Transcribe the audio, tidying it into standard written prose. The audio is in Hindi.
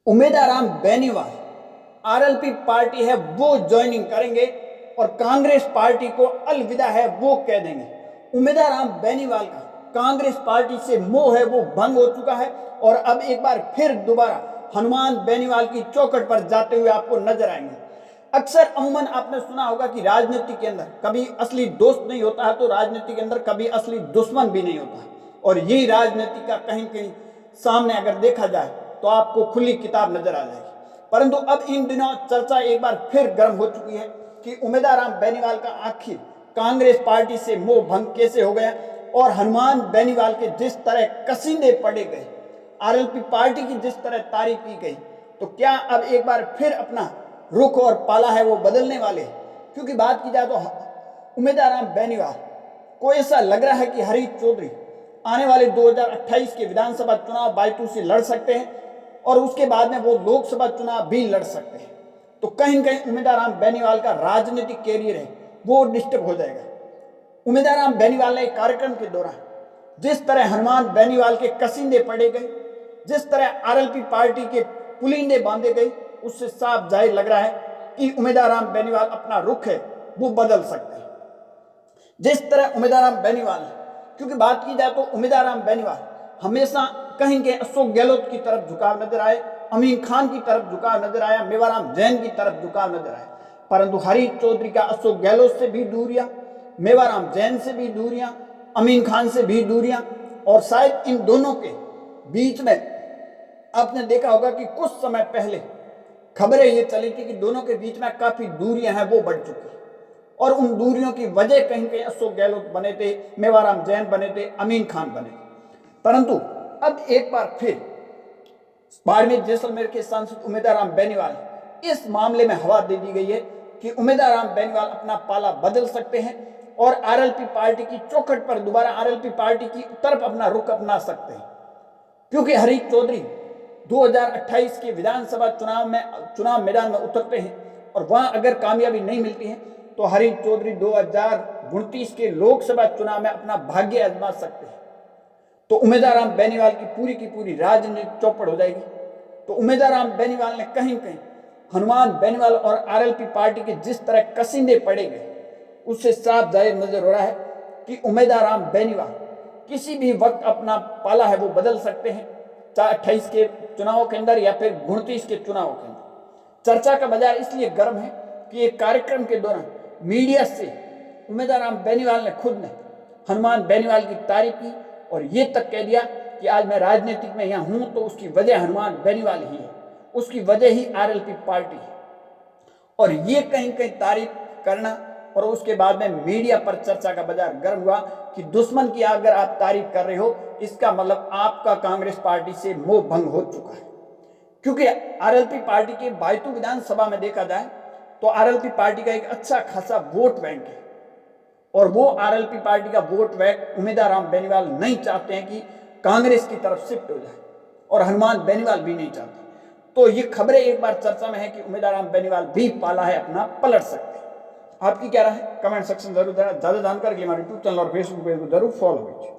उम्मीदवार बेनीवाल आरएलपी पार्टी है वो ज्वाइनिंग करेंगे और कांग्रेस पार्टी को अलविदा है वो कह देंगे। उम्मीदवार बेनीवाल का कांग्रेस पार्टी से मोह है वो भंग हो चुका है और अब एक बार फिर दोबारा हनुमान बेनीवाल की चौखट पर जाते हुए आपको नजर आएंगे। अक्सर अमूमन आपने सुना होगा कि राजनीति के अंदर कभी असली दोस्त नहीं होता है तो राजनीति के अंदर कभी असली दुश्मन भी नहीं होता है, और यही राजनीति का कहीं कहीं सामने अगर देखा जाए तो आपको खुली किताब नजर आ जाएगी। परंतु अब इन दिनों चर्चा एक बार फिर गर्म हो चुकी है कि उम्मीदवार बेनीवाल का आखिर कांग्रेस पार्टी से मोह भंग कैसे हो गया और हनुमान बेनीवाल के जिस तरह कसीदे पड़े गए, आरएलपी पार्टी की जिस तरह तारीफ की गई, तो क्या अब एक बार फिर अपना रुख और पाला है वो बदलने वाले। क्योंकि बात की जाए तो उम्मीदवार बेनीवाल को ऐसा लग रहा है कि हरीश चौधरी आने वाले 2028 के विधानसभा चुनाव बायतू से लड़ सकते हैं और उसके बाद में वो लोकसभा चुनाव भी लड़ सकते हैं। तो कहीं न कहीं उम्मीदवार बेनीवाल का राजनीतिक कैरियर है वो डिस्टर्ब हो जाएगा। उम्मीदवार बेनीवाल ने एक कार्यक्रम के दौरान जिस तरह हनुमान बेनीवाल के कसीदे पड़े गए, जिस तरह आरएलपी पार्टी के पुलिंदे बांधे गए, उससे साफ जाहिर लग रहा है कि उम्मीदवार बेनीवाल अपना रुख है वो बदल सकते हैं। जिस तरह उम्मीदवार बेनीवाल, क्योंकि बात की जाए तो उम्मीदवार बेनीवाल हमेशा कहीं के अशोक गहलोत की तरफ झुकाव नजर आए, अमीन खान की तरफ झुकाव नजर आया, मेवाराम जैन की तरफ झुकाव नजर आया। परंतु हरीश चौधरी का अशोक गहलोत से भी दूरियां, मेवाराम जैन से भी दूरियां, अमीन खान से भी दूरियां, और शायद इन दोनों के बीच में आपने देखा होगा कि कुछ समय पहले खबरें ये चली थी कि दोनों के बीच में काफी दूरियां हैं वो बढ़ चुकी, और उन दूरियों की वजह कहीं कहीं अशोक गहलोत बने थे, मेवाराम जैन बने थे, अमीन खान बने थे। परंतु अब एक बार फिर बाड़मेर जैसलमेर के सांसद उम्मीदवार बेनीवाल इस मामले में हवा दे दी गई है कि उम्मीदवार बेनीवाल अपना पाला बदल सकते हैं और आरएलपी पार्टी की चौखट पर दोबारा आरएलपी पार्टी की तरफ अपना रुख अपना सकते हैं। क्योंकि हरीश चौधरी 2028 के विधानसभा चुनाव मैदान में उतरते हैं और वहां अगर कामयाबी नहीं मिलती है तो हरीश चौधरी 2029 के लोकसभा चुनाव में अपना भाग्य आजमा सकते हैं। तो उम्मीदवार बेनीवाल की पूरी राजनीति चौपट हो जाएगी। तो उम्मीदवार बेनीवाल ने कहीं कहीं हनुमान बेनीवाल और आरएलपी पार्टी के जिस तरह कसीदे पड़े गए उससे साफ जाहिर नजर हो रहा है कि उम्मीदवार बेनीवाल किसी भी वक्त अपना पाला है वो बदल सकते हैं, चाहे 28 के चुनावों के अंदर या फिर 29 के चुनावों के अंदर। चर्चा का बाजार इसलिए गर्म है कि एक कार्यक्रम के दौरान मीडिया से उम्मीदवार बेनीवाल ने खुद ने हनुमान बेनीवाल की तारीफ की और ये तक कह दिया कि आज मैं राजनीतिक में यहाँ हूं तो उसकी वजह हनुमान बेनीवाल ही है, उसकी वजह ही आरएलपी पार्टी है। और ये कहीं कहीं तारीफ करना और उसके बाद में मीडिया पर चर्चा का बाजार गर्म हुआ कि दुश्मन की अगर आप तारीफ कर रहे हो इसका मतलब आपका कांग्रेस पार्टी से मोह भंग हो चुका है। क्योंकि आरएलपी पार्टी के बायतू विधानसभा में देखा जाए तो आरएलपी पार्टी का एक अच्छा खासा वोट बैंक है और वो आरएलपी पार्टी का वोट बैंक उम्मीदवार बेनीवाल नहीं चाहते हैं कि कांग्रेस की तरफ शिफ्ट हो जाए और हनुमान बेनीवाल भी नहीं चाहते। तो ये खबरें एक बार चर्चा में है कि उम्मीदवार बेनीवाल भी पाला है अपना पलट सकते हैं। आपकी क्या राय है कमेंट सेक्शन जरूर देना। ज्यादा जानकारी के लिए हमारे यूट्यूब चैनल और फेसबुक पेज को जरूर फॉलो कीजिए।